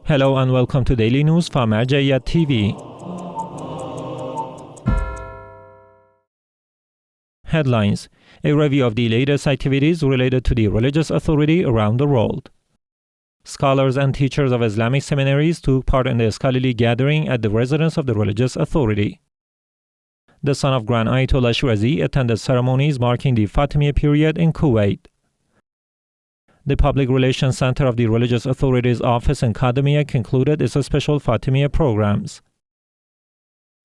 Hello and welcome to Daily News from Marja'iyat TV. Headlines: A review of the latest activities related to the religious authority around the world. Scholars and teachers of Islamic seminaries took part in the scholarly gathering at the residence of the religious authority. The son of Grand Ayatollah Shirazi attended ceremonies marking the Fatimiyya period in Kuwait. The Public Relations Center of the Religious Authorities Office in Kadhimiya concluded its special Fatimiyya programs.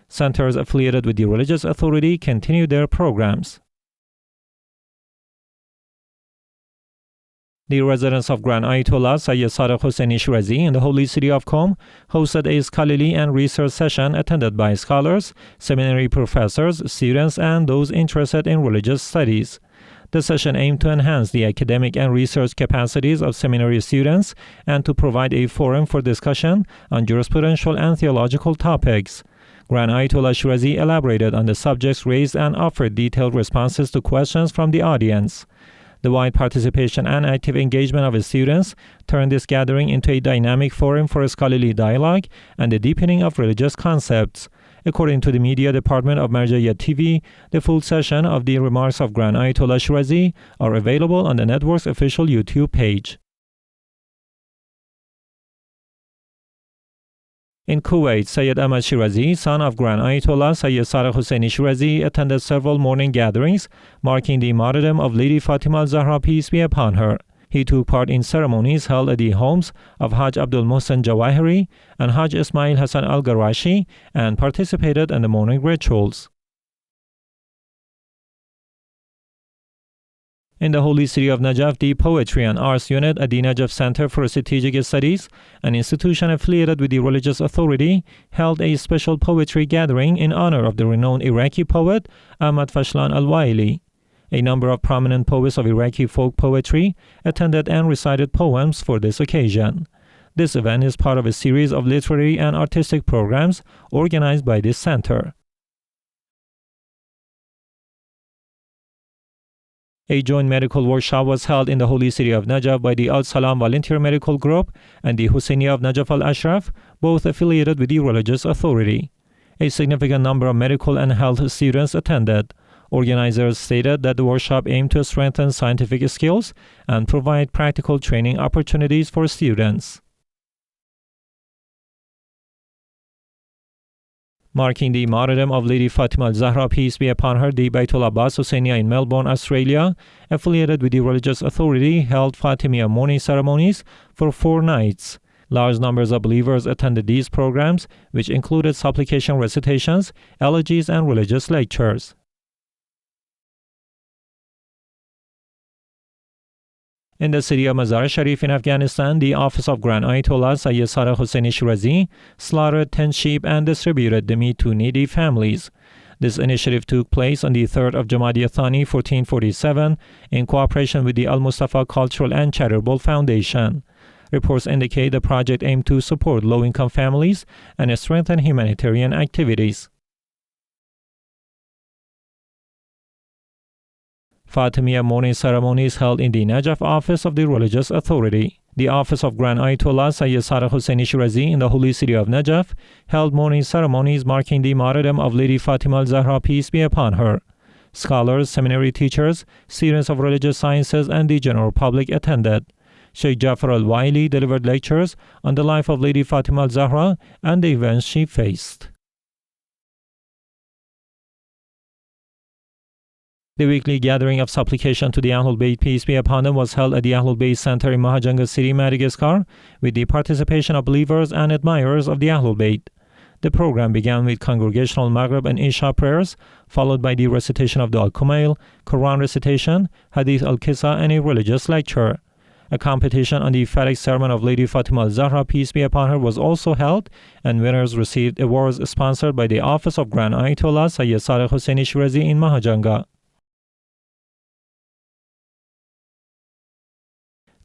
Centers affiliated with the religious authority continued their programs. The residence of Grand Ayatollah Sayyid Shirazi in the holy city of Qom hosted a scholarly and research session attended by scholars, seminary professors, students, and those interested in religious studies. The session aimed to enhance the academic and research capacities of seminary students and to provide a forum for discussion on jurisprudential and theological topics. Grand Ayatollah Shirazi elaborated on the subjects raised and offered detailed responses to questions from the audience. The wide participation and active engagement of his students turned this gathering into a dynamic forum for scholarly dialogue and the deepening of religious concepts. According to the media department of Marja'iyat TV, the full session of the remarks of Grand Ayatollah Shirazi are available on the network's official YouTube page. In Kuwait, Sayyid Ahmad Shirazi, son of Grand Ayatollah Sayyid Shirazi, attended several morning gatherings marking the martyrdom of Lady Fatima al-Zahra, peace be upon her. He took part in ceremonies held at the homes of Hajj Abdul Mohsen Jawahiri and Hajj Ismail Hassan al-Garashi and participated in the morning rituals. In the holy city of Najaf, the Poetry and Arts Unit at the Najaf Center for Strategic Studies, an institution affiliated with the religious authority, held a special poetry gathering in honor of the renowned Iraqi poet Ahmad Fashlan al-Wahi. A number of prominent poets of Iraqi folk poetry attended and recited poems for this occasion. This event is part of a series of literary and artistic programs organized by this center. A joint medical workshop was held in the holy city of Najaf by the Al-Salam Volunteer Medical Group and the Husayniyya of Najaf al-Ashraf, both affiliated with the religious authority. A significant number of medical and health students attended. Organizers stated that the workshop aimed to strengthen scientific skills and provide practical training opportunities for students. Marking the martyrdom of Lady Fatima al-Zahra, peace be upon her, the al-Abbas Husayniyya in Melbourne, Australia, affiliated with the religious authority, held Fatimiyya mourning ceremonies for 4 nights. Large numbers of believers attended these programs, which included supplication recitations, elegies, and religious lectures. In the city of Mazar-e Sharif in Afghanistan, the office of Grand Ayatollah Sayyid Shirazi slaughtered 10 sheep and distributed the meat to needy families. This initiative took place on the 3rd of Jumada Al-lthani 1447 in cooperation with the Al-Mustafa Cultural and Charitable Foundation. Reports indicate the project aimed to support low-income families and strengthen humanitarian activities. Fatimiyya mourning ceremonies held in the Najaf office of the religious authority. The office of Grand Ayatollah Sayyid Shirazi in the holy city of Najaf held mourning ceremonies marking the martyrdom of Lady Fatima al-Zahra, peace be upon her. Scholars, seminary teachers, students of religious sciences, and the general public attended. Sheikh Jafar al-Waili delivered lectures on the life of Lady Fatima al-Zahra and the events she faced. The weekly gathering of supplication to the al-Bayt, peace be upon them, was held at the al-Bayt Center in Mahajanga City, Madagascar, with the participation of believers and admirers of the al-Bayt. The program began with congregational Maghrib and Isha prayers, followed by the recitation of the Al-Kumail, Quran recitation, Hadith al-Qissa, and a religious lecture. A competition on the phatic sermon of Lady Fatima al-Zahra, peace be upon her, was also held, and winners received awards sponsored by the office of Grand Ayatollah Sayyid Shirazi in Mahajanga.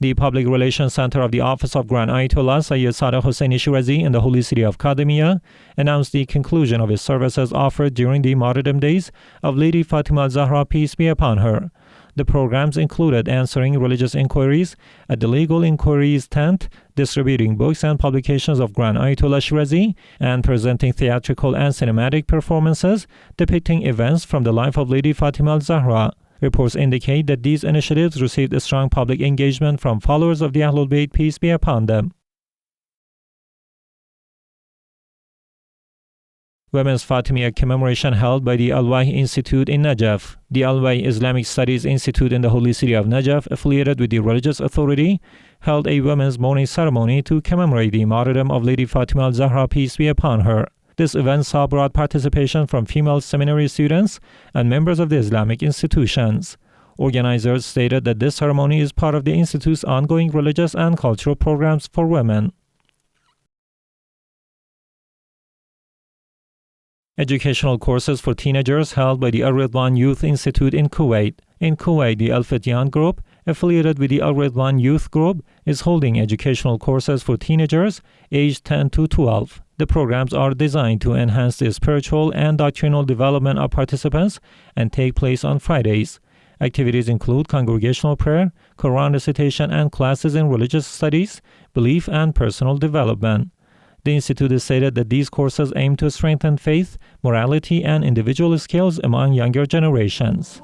The Public Relations Center of the Office of Grand Ayatollah Sayyid Shirazi in the holy city of Kadhimiya announced the conclusion of its services offered during the martyrdom days of Lady Fatima al-Zahra, peace be upon her. The programs included answering religious inquiries at the Legal Inquiries Tent, distributing books and publications of Grand Ayatollah Shirazi, and presenting theatrical and cinematic performances depicting events from the life of Lady Fatima al-Zahra. Reports indicate that these initiatives received a strong public engagement from followers of the al-Bayt, peace be upon them. Women's Fatimiyya commemoration held by the al-Wahi Institute in Najaf. The al-Wahi Islamic Studies Institute in the holy city of Najaf, affiliated with the religious authority, held a women's mourning ceremony to commemorate the martyrdom of Lady Fatima al-Zahra, peace be upon her. This event saw broad participation from female seminary students and members of the Islamic institutions. Organizers stated that this ceremony is part of the institute's ongoing religious and cultural programs for women. Educational courses for teenagers held by the Al-Ridwan Youth Institute in Kuwait. In Kuwait, the Al-Fityan Group, affiliated with the Al-Ridwan Youth Group, is holding educational courses for teenagers aged 10 to 12. The programs are designed to enhance the spiritual and doctrinal development of participants and take place on Fridays. Activities include congregational prayer, Quran recitation, and classes in religious studies, belief, and personal development. The Institute has stated that these courses aim to strengthen faith, morality, and individual skills among younger generations.